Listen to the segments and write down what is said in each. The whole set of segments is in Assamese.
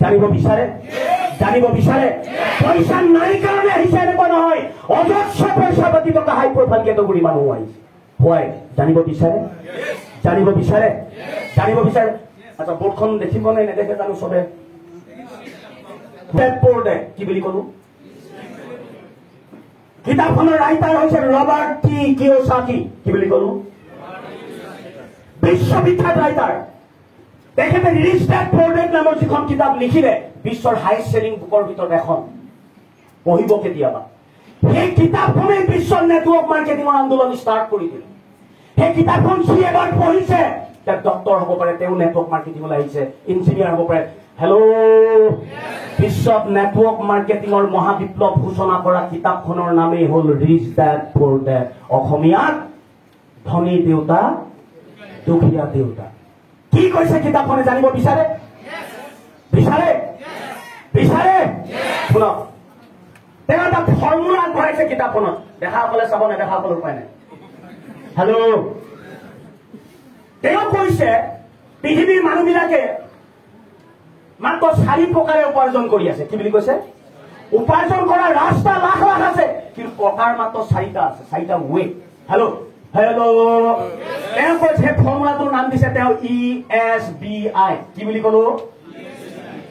জানিব বিচাৰে পইচা নাই কাৰণে আহিছে এনেকুৱা নহয়, অজস্ৰ পইচা পাতি থকা হাই প্ৰফাইল কেটেগৰী মানুহ আহিছে। হোৱাই জানিব বিচাৰে। আচ্ছা বোৰ্ডখন দেখিব নে নেদেখে জানো চবে? কি বুলি কলো? কিতাপখনৰ ৰাইটাৰ হৈছে ৰবাৰ্ট টি কিয়সাকি। কি বুলি কলো? বিশ্ববিখ্যাত ৰাইটাৰ। তেখেতে ৰিচ ডেড পুৰ ডেড নামৰ যিখন কিতাপ লিখিলে, বিশ্বৰ হাইষ্ট চেলিং বুকৰ ভিতৰত এখন, পঢ়িব কেতিয়াবা। সেই কিতাপখনে বিশ্বৰ নেটৱৰ্ক মাৰ্কেটিঙৰ আন্দোলন ষ্টাৰ্ট কৰি দিলে। সেই কিতাপখন সি এবাৰ পঢ়িছে, তেওঁ ডক্টৰ হ'ব পাৰে, তেওঁ নেটৱৰ্ক মাৰ্কেটিঙলৈ আহিছে, ইঞ্জিনিয়াৰ হ'ব পাৰে। হেল্ল', বিশ্বত নেটৱৰ্ক মাৰ্কেটিঙৰ মহাবিপ্লৱ সূচনা কৰা কিতাপখনৰ নামেই হ'ল ৰিচ ডেড পুৰ ডেড। অসমীয়াত ধনী দেউতা দুখীয়া দেউতা। কি কৈছে কিতাপখনে জানিব বিচাৰে? শুনক, তেওঁ এটা ফৰ্মুলা আগবঢ়াইছে কিতাপখনত। দেখাসকলে চাব, নেদেখাসকলে উপায় নাই। হেল্ল', তেওঁ কৈছে পৃথিৱীৰ মানুহবিলাকে মাত্ৰ 4 প্ৰকাৰে উপাৰ্জন কৰি আছে। কি বুলি কৈছে? উপাৰ্জন কৰাৰ ৰাস্তা লাখ লাখ আছে, কিন্তু প্ৰকাৰ মাত্ৰ 4টা আছে, 4টা ৱে। হেল্ল', তেওঁ কৈছে ফৰ্মুলাটোৰ নাম দিছে তেওঁ ESBI। কি বুলি কলো?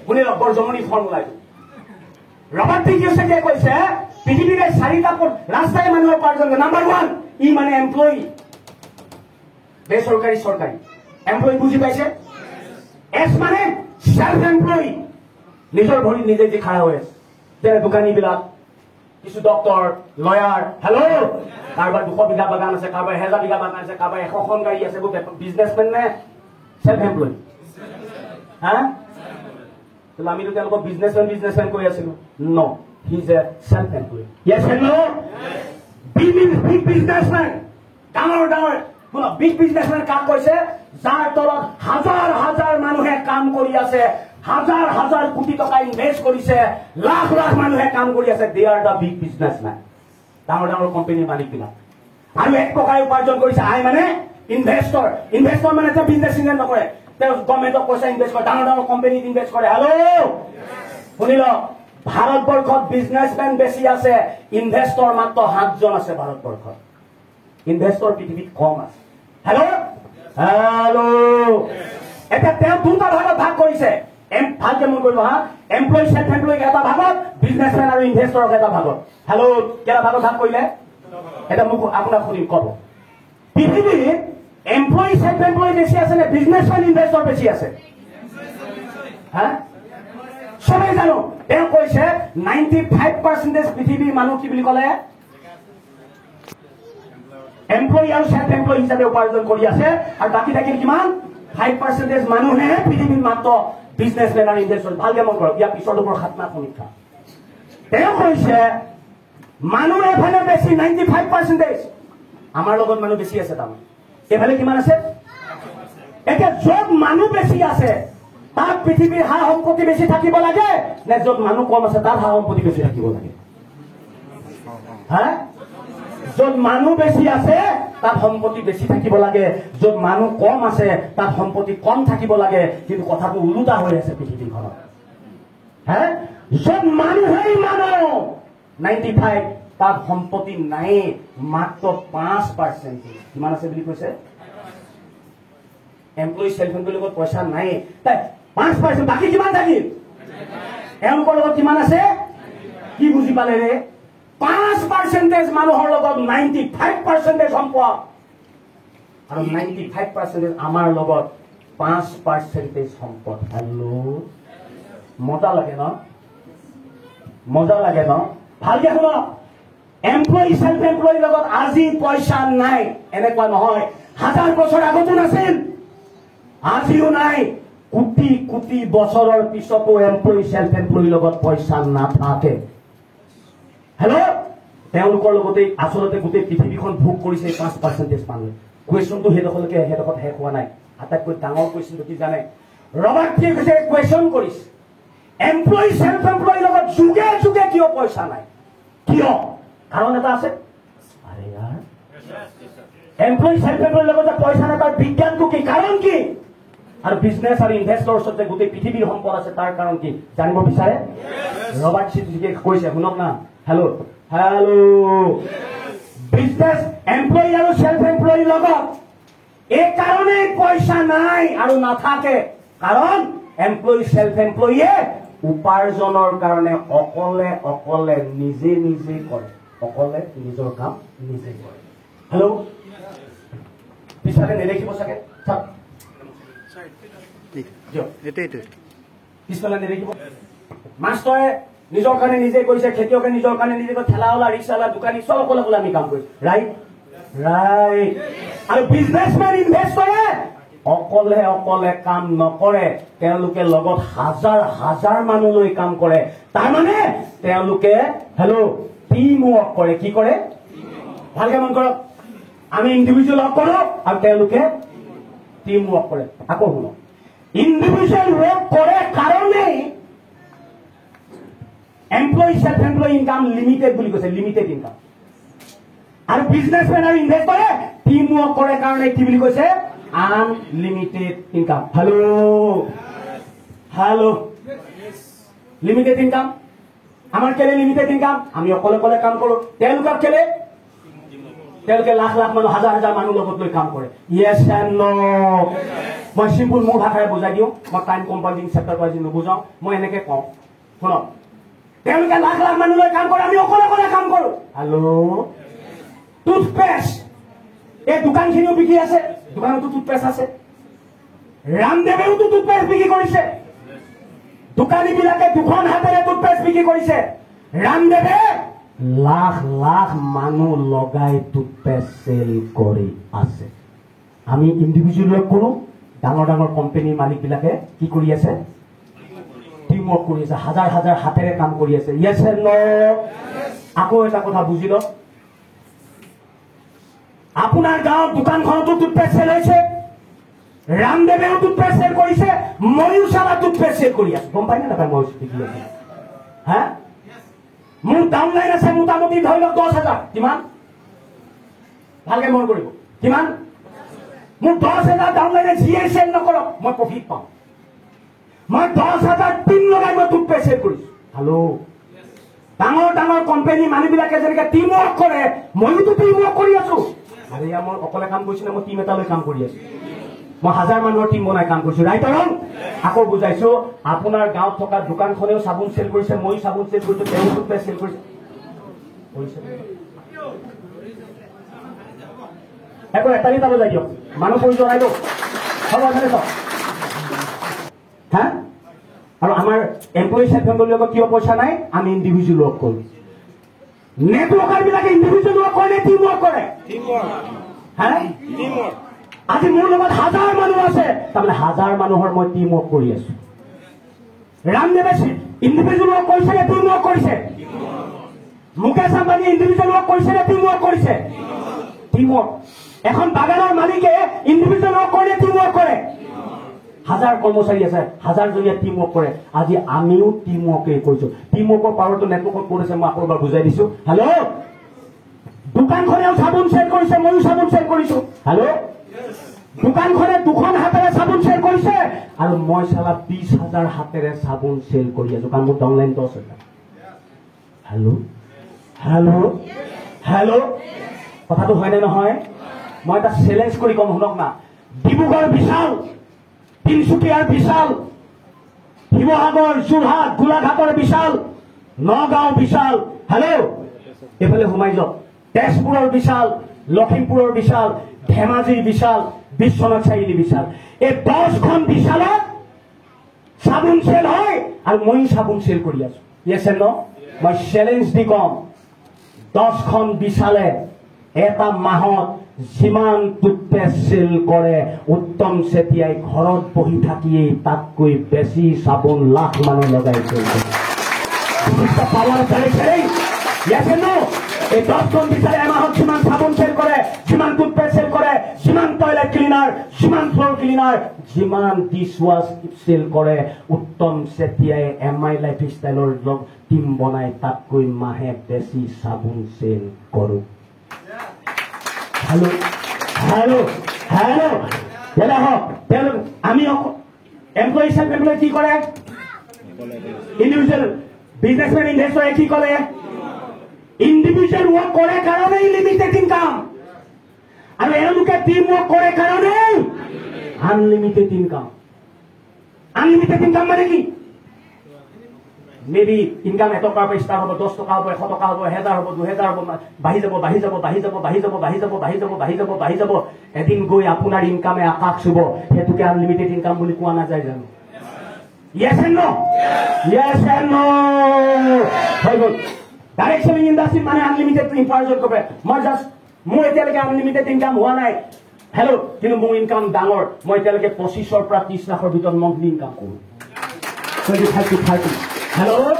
শুনি লওক, বৰ জমনি ফৰ্মুলা এইটো। ৰবাৰ্ট টি কিয়সাকিয়ে কৈছে পৃথিৱীৰে 4টা ৰাস্তাই মানুহৰ উপাৰ্জন কৰে। নাম্বাৰ 1, ই মানে এমপ্লয়ী, বেচৰকাৰী চৰকাৰী। এমপ্লয়ী বুজি পাইছে? এছ মানে সেল্ফ এমপ্লয়ী, নিজৰ ভৰিত নিজে যি খাৰা হৈ আছে। যেনে দোকানী বিলাক, কিছু ডক্টৰ, লয়াৰ। হেল্ল', কাৰোবাৰ 200 বিঘা বাগান আছে, কাৰোবাৰ 1000 বিঘা বাগান আছে, কাৰোবাৰ 100খন গাড়ী আছে। বিজনেছমেন নে সেল্ফ এমপ্লয়ী? হা, আমিতো তেওঁলোকক বিজনেছমেন কৈ আছিলো। No, he is a self employee. Yes and no? Big businessmen, ডাঙৰ বিগ বিজনেছমেন কাক কৈছে? যাৰ তলত হাজাৰ হাজাৰ মানুহে কাম কৰি আছে, হাজাৰ হাজাৰ কোটি টকা ইনভেষ্ট কৰিছে, লাখ লাখ মানুহে কাম কৰি আছে। দে আৰ দ্য বিগ বিজনেছমেন, ডাঙৰ কোম্পানীৰ মালিক বিলাক। আৰু এক প্ৰকাৰে উপাৰ্জন কৰিছে আই মানে ইনভেষ্টৰ মানে তেওঁ বিজনেছ নকৰে, তেওঁ গভৰ্ণমেণ্টক পইচা ইনভেষ্ট কৰে, ডাঙৰ কোম্পানীত ইনভেষ্ট কৰে। হেল্ল', শুনি লওক, ভাৰতবৰ্ষত বিজনেছমেন বেছি আছে, ইনভেষ্টৰ মাত্ৰ 7জন আছে ভাৰতবৰ্ষত। ইনভেষ্টৰ পৃথিৱীত কম আছে। হেল্ল', এতিয়া তেওঁ 2টা ভাগত ভাগ কৰিছে। ভালকে মন কৰিব হা, এমপ্লয়ী সেল্ফ এমপ্লয়ী এটা ভাগত, বিজনেছমেন আৰু ইনভেষ্টৰক এটা ভাগত। হেল্ল', কেইটা ভাগত ভাগ কৰিলে? এটা মোক আপোনাক শুনিম কব, পৃথিৱীত এমপ্লয়ী সেল্ফ এমপ্লয়ী বেছি আছে নে বিজনেছমেন ইনভেষ্টৰ বেছি আছে? হা, সবেই জানো। তেওঁ কৈছে 95% পৃথিৱীৰ মানুহ কি বুলি ক'লে? এমপ্লয়ী আৰু সেল্ফ এমপ্লয়ী হিচাপে উপাৰ্জন কৰি আছে। আৰু বাকী থাকিল কিমান? 5% মানুহে পৃথিৱীত মাত্ৰ বিজনেছমেন আৰু ইনভেষ্টৰ। ভালকে মন কৰক, ইয়াৰ পিছৰ ওপৰত খাতনা সমীক্ষা। তেওঁ কৈছে মানুহ এফালে বেছি 95%, আমাৰ লগত মানুহ বেছি আছে। তাৰমানে এইফালে কিমান আছে? এতিয়া য'ত মানুহ বেছি আছে তাত পৃথিৱীৰ সা সম্পত্তি বেছি থাকিব লাগে নে য'ত মানুহ কম আছে তাত সা সম্পত্তি বেছি থাকিব লাগে? হা, য'ত মানুহ বেছি আছে তাত সম্পত্তি বেছি থাকিব লাগে, য'ত মানুহ কম আছে তাত সম্পত্তি কম থাকিব লাগে। কিন্তু কথাটো ওলোটা হৈ আছে পৃথিৱীখনত। হা, য'ত মানুহেই মানুহ 95, তাত সম্পত্তি নাই মাত্ৰ 5%। কিমান আছে বুলি কৈছে? এমপ্লয়ী সেল্ফ এমপ্লয়ীৰ লগত পইচা নাই, তাই 5%। বাকী কিমান থাকিল? এওঁলোকৰ লগত কিমান আছে? কি বুজি পালে ৰে? 5% মানুহৰ লগত 95% সম্পদ, আৰু 95% আমাৰ লগত 5% সম্পদ। হেল্ল', মজা লাগে ন? ভালকে শুনক, এমপ্লয়ী সেল্ফ এমপ্লয়ীৰ লগত আজি পইচা নাই এনেকুৱা নহয়। 1000 বছৰ আগতো নাছিল, আজিও নাই। কোটি কোটি বছৰৰ পিছতো এমপ্লয়ী সেল্ফ এমপ্লয়ীৰ লগত পইচা নাথাকে। হেল্ল', তেওঁলোকৰ লগতে আচলতে গোটেই পৃথিৱীখন ভোগ কৰিছে 5% মানুহে। কুৱেশ্যনটো সেইডোখৰত শেষ হোৱা নাই। আটাইতকৈ ডাঙৰ কুৱেশ্যনটো কি জানে? ৰবাৰ্ট টিয়ে কৈছে কুৱেশ্যন কৰিছে, এমপ্লয়ী সেল্ফ এমপ্লয়ীৰ লগত যুগে যুগে কিয় পইচা নাই? কিয়? কাৰণ এটা আছে। আৰে ইয়াৰ এমপ্লয়ী সেল্ফ এমপ্লয়ীৰ লগত পইচা নাই, তাৰ বিজ্ঞানটো কি? কাৰণ কি? আৰু বিজনেছ আৰু ইনভেষ্টৰ্ছত যে গোটেই পৃথিৱীৰ সম্পদ আছে তাৰ কাৰণ কি জানিব বিচাৰে ৰবাৰ্ট চিটিকে কৈছে শুনক না হেল্ল' বিজনেছ এমপ্লয়ী আৰু সেল্ফ এমপ্লয়ীৰ লগত এই কাৰণেই পইচা নাই আৰু নাথাকে কাৰণ এমপ্লয়ী সেল্ফ এমপ্লয়ীয়ে উপাৰ্জনৰ কাৰণে অকলে অকলে নিজে নিজে কৰে অকলে নিজৰ কাম নিজে কৰে হেল্ল' পিছফালে নেদেখিব চাগে পিছফালে নেদেখিব মাষ্টৰে নিজৰ কাৰণে নিজে কৰিছে খেতিয়কে নিজৰ কাৰণে নিজে ঠেলাৱালা ৰিক্সাৱালা দোকানী চব অকলে অকলে আমি কাম কৰিছো ৰাইট ৰাইট আৰু বিজনেছমেন ইনভেষ্টৰে অকলে অকলে কাম নকৰে তেওঁলোকে লগত হাজাৰ হাজাৰ মানুহ লৈ কাম কৰে তাৰমানে তেওঁলোকে হেল্ল' টিম ৱৰ্ক কৰে কি কৰে ভালকে মন কৰক আমি ইণ্ডিভিজুৱেল ৱৰ্ক কৰো আৰু তেওঁলোকে টিম ৱৰ্ক কৰে আকৌ শুনক ইণ্ডিভিজুৱেল ৱৰ্ক কৰে কাৰণেই employee self employee income limited বুলি কৈছে লিমিটেড ইনকাম আৰু বিজনেছমেন আৰু ইনভেষ্টৰে টিম ৱৰ্ক কৰে কাৰণে কি বুলি কৈছে unlimited income hello' limited income আমাৰ কেলে লিমিটেড ইনকাম আমি অকলে অকলে কাম কৰো তেওঁলোকক কেলে তেওঁলোকে লাখ লাখ মানুহ হাজাৰ হাজাৰ মানুহ লগত লৈ কাম কৰে ইয়েছ এণ্ড নো মই চিম্পুল মোৰ ভাষাৰে বুজাই দিওঁ মই টাইম কম্পাউণ্ডিং চেপ্টাৰ ৱাইজ নুবুজাওঁ মই এনেকে কওঁ শুনক তেওঁলোকে লাখ লাখ মানুহ লৈ কাম কৰে আমি অকলে অকলে কাম কৰো হেল্ল' টুথপেষ্ট এই দোকানখিনিও বিক্ৰী আছে দোকানতো টুথপেষ্ট আছে ৰামদেৱেওতো টুথপেষ্ট বিক্ৰী কৰিছে দোকানীবিলাকে দুখন হাতেৰে টুথপেষ্ট বিক্ৰী কৰিছে ৰামদেৱে লাখ লাখ মানুহ লগাই টুথপেষ্ট চেল কৰি আছে আমি ইণ্ডিভিজুৱেল কৰো ডাঙৰ ডাঙৰ কোম্পানীৰ মালিকবিলাকে কি কৰি আছে টিম ৱৰ্ক কৰি আছে হাজাৰ হাজাৰ হাতেৰে কাম কৰি আছে ইয়েছ এণ্ড নো আকৌ এটা কথা বুজি লওক আপোনাৰ গাঁৱৰ দোকানখনতো টুথপেষ্ট চেল হৈছে ৰামদেৱেও টুথপেষ্ট চেল কৰিছে ময়ো চালা টুথপেষ্ট চেল কৰি আছো গম পাই নে নাপায় মই বিক্ৰী আছো হা মোৰ ডাউনলাইন আছে মোটামুটি ধৰি লওক 10,000 কিমান ভালকে মন কৰিব কিমান মোৰ 10,000 ডাউনলাইনে যিয়ে চেল নকৰক মই প্ৰফিট পাওঁ মই 10,000 টিম লগাই মই টুথপেষ্ট চেল কৰিছো হেল্ল' ডাঙৰ ডাঙৰ কোম্পানী মানুহবিলাকে যেনেকে টিম ৱৰ্ক কৰে ময়োতো টিম ৱৰ্ক কৰি আছো আৰু এয়া মই অকলে কাম কৰিছো না মই টিম এটা লৈ কাম কৰি আছো মই হাজাৰ মানুহৰ টিম বনাই কাম কৰিছো ৰাইট ৰং আকৌ বুজাইছো আপোনাৰ গাঁৱত থকা দোকানখনেও চাবোন চেল কৰিছে ময়ো চাবোন চেল কৰিছো তেওঁ টুথপেষ্ট চেল কৰিছে একো এটালি এটা বুজাই দিয়ক মানুহ পৰি জনাই দিয়ক হ'ব এনে চাওক হা আৰু আমাৰ এমপ্লয়ী সেল্ফ এমপ্লয়ীৰ লগত কিয় পইচা নাই আমি ইণ্ডিভিজুৱেল ৱৰ্ক কৰো নেটৱৰ্কাৰ বিলাকে ইণ্ডিভিজুৱেল ৱৰ্ক কৰে নে টিম ৱৰ্ক কৰে হা আজি মোৰ লগত হাজাৰ মানুহ আছে তাৰমানে হাজাৰ মানুহৰ মই টিম ৱৰ্ক কৰি আছো ৰামদেৱে ইণ্ডিভিজুৱেল ৱৰ্ক কৰিছে নে টিম ৱৰ্ক কৰিছে মুকেশ আম্বানীয়ে ইণ্ডিভিজুৱেল ৱৰ্ক কৰিছে নে টিম ৱৰ্ক কৰিছে টিম ৱৰ্ক এখন বাগানৰ মালিকে ইণ্ডিভিজুৱেল ৱৰ্ক কৰে নে টিম ৱৰ্ক কৰে হাজাৰ কৰ্মচাৰী আছে হাজাৰ জনীয়া টিম ৱৰ্ক কৰে আজি আমিও টিম ৱৰ্কে কৰিছো টিম ৱৰ্কৰ পাৱাৰটো নেটৱৰ্কত কৰিছে মই আকৌ এবাৰ বুজাই দিছো হেল্ল' দোকানখনেও চাবোন চেল কৰিছে ময়ো চাবোন চেল কৰিছো হেল্ল' দোকানখনে দুখন হাতেৰে চাবোন চেল কৰিছে আৰু মই চালা 20,000 হাতেৰে চাবোন চেল কৰি আছো কাৰণ মোৰ ডাউনলাইন 10,000 হেল্ল' হেল্ল' হেল্ল' কথাটো হয়নে নহয় মই এটা চেলেঞ্জ কৰি কম শুনক না ডিব্ৰুগড় বিশাল তিনিচুকীয়াৰ বিশাল শিৱসাগৰ যোৰহাট গোলাঘাটৰ বিশাল নগাঁও বিশাল হেল্ল' এইফালে সোমাই যাওক তেজপুৰৰ বিশাল লখিমপুৰৰ বিশাল ধেমাজিৰ বিশাল বিশ্বনাথ চাৰিআলি বিশাল এই 10খন বিশালত চাবোন চেল হয় আৰু মই চাবোন চেল কৰি আছো ইয়েছ এণ্ড নো মই চেলেঞ্জ দি কম 10খন বিশালে এটা মাহত যিমান টুথপেষ্ট চেল কৰে উত্তম চেতিয়াই ঘৰত বহি থাকিয়েই তাতকৈ বেছি চাবোন লাখ মানুহ লগাই চলিছে পাৱাৰ ইয়েছ এণ্ড নো এই 10খন বিচাৰে এমাহত যিমান চাবোন চেল কৰে যিমান টুথপেষ্ট চেল কৰে যিমান টয়লেট ক্লিনাৰ যিমান ফ্ল'ৰ ক্লিনাৰ যিমান ডিছ ৱাছ চেল কৰে উত্তম চেতিয়াই MI লাইফষ্টাইলৰ টিম বনাই তাতকৈ মাহে বেছি চাবোন চেল কৰোঁ হেল্ল' হেল্ল' হেল্ল' যেনে হওক তেওঁলোক আমি এমপ্লয়ী সেলফ এমপ্লয়ী কি কৰে ইন্ডিভিজুৱেল বিজনেছমেন ইনভেষ্টৰে কি কৰে ইন্ডিভিজুৱেল ৱৰ্ক কৰে কাৰণেই লিমিটেড ইনকাম আৰু এওঁলোকে টিম ৱৰ্ক কৰে কাৰণেই আনলিমিটেড ইনকাম আনলিমিটেড ইনকাম মানে কি মেবি ইনকাম 1 টকাৰ পৰা ষ্টাৰ্ট হ'ব 10 টকা হ'ব 100 টকা হ'ব 1000 হ'ব 2000 হ'ব বাঢ়ি যাব বাঢ়ি যাব বাঢ়ি যাব বাঢ়ি যাব বাঢ়ি যাব বাঢ়ি যাব বাঢ়ি যাব বাঢ়ি যাব এদিন গৈ আপোনাৰ ইনকামে আকাশ চুব সেইটোকে আনলিমিটেড ইনকাম বুলি কোৱা নাযায় জানো yes and no yes and no হৈ গ'ল ডাইৰেক্ট সেলিং ইণ্ডাষ্ট্ৰী মানে আনলিমিটেড ইনফাৰ্জন কৰে মই জাষ্ট মোৰ এতিয়ালৈকে আনলিমিটেড ইনকাম হোৱা নাই হেল্ল' কিন্তু মোৰ ইনকাম ডাঙৰ মই এতিয়ালৈকে 25ৰ পৰা 30 লাখৰ ভিতৰত মন্থলি ইনকাম কৰোঁ 30 হেল্ল'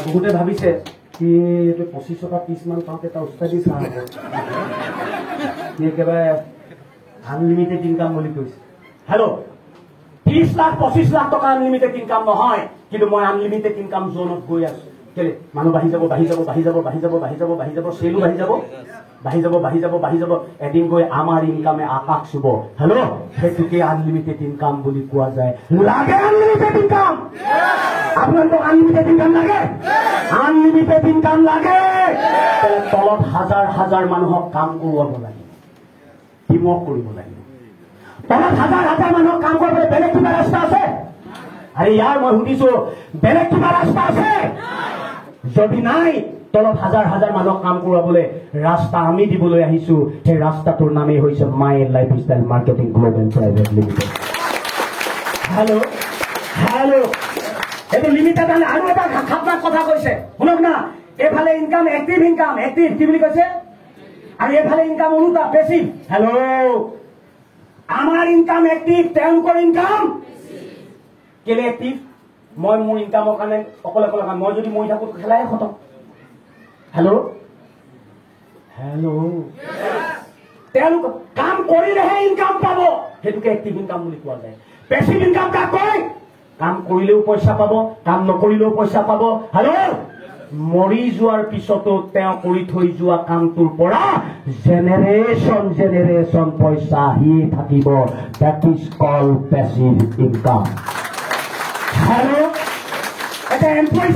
বহুতে ভাবিছে কি এইটো 25 টকা 30 মান পাওঁতে এটা উস্তাদি চাহ হ'ব একেবাৰে আনলিমিটেড ইনকাম বুলি কৈছে হেল্ল' 30 লাখ 25 লাখ টকা আনলিমিটেড ইনকাম নহয় কিন্তু মই আনলিমিটেড ইনকাম জোনত গৈ আছো কেলে মানুহ বাঢ়ি যাব বাঢ়ি যাব বাঢ়ি যাব বাঢ়ি যাব বাঢ়ি যাব বাঢ়ি যাব চেলো বাঢ়ি যাব বাঢ়ি যাব বাঢ়ি যাব বাঢ়ি যাব এদিন গৈ আমাৰ ইনকামে আকাশ চুব হেল্ল' সেইটোকে আনলিমিটেড ইনকাম বুলি কোৱা যায় লাগে আনলিমিটেড ইনকাম আপোনালোকক আনলিমিটেড ইনকাম লাগে আনলিমিটেড ইনকাম লাগে তলত হাজাৰ হাজাৰ মানুহক কাম কৰোৱাব লাগে টিমৱৰ্ক কৰিব লাগে তলত হাজাৰ হাজাৰ মানুহক কাম কৰিবলৈ বেলেগ কিবা ৰাস্তা আছে আৰে ইয়াৰ মই সুধিছো বেলেগ কিবা ৰাস্তা আছে যদি নাই তলত হাজাৰ হাজাৰ মানুহক কাম কৰোৱাবলৈ ৰাস্তা আমি দিবলৈ আহিছো সেই ৰাস্তাটোৰ নামেই হৈছে my lifestyle marketing global private limited hello' hello' এইটো লিমিটেড আৰু এটা খাপনাক কথা কৈছে শুনক না এইফালে ইনকাম এক্টিভ কি বুলি কৈছে আৰু এইফালে ইনকাম ওলোটা পেছিভ হেল্ল' আমাৰ ইনকাম এক্টিভ তেওঁলোকৰ ইনকাম কেলে এক্টিভ মই মোৰ ইনকামৰ কাৰণে অকলে অকলে কাম মই যদি মই থাকো খেলাই খতম হেল্ল' হেল্ল' তেওঁলোক কাম কৰিলেহে ইনকাম পাব সেইটোকে এক্টিভ ইনকাম বুলি কোৱা যায় পেছিভ ইনকাম কাক কয় কাম কৰিলেও পইচা পাব কাম নকৰিলেও পইচা পাব হেল্ল' মৰি যোৱাৰ পিছতো তেওঁ কৰি থৈ যোৱা কামটোৰ পৰা জেনেৰেশ্যন পইচা আহি থাকিব that is called passive income hello' এটা এমপ্লয়ী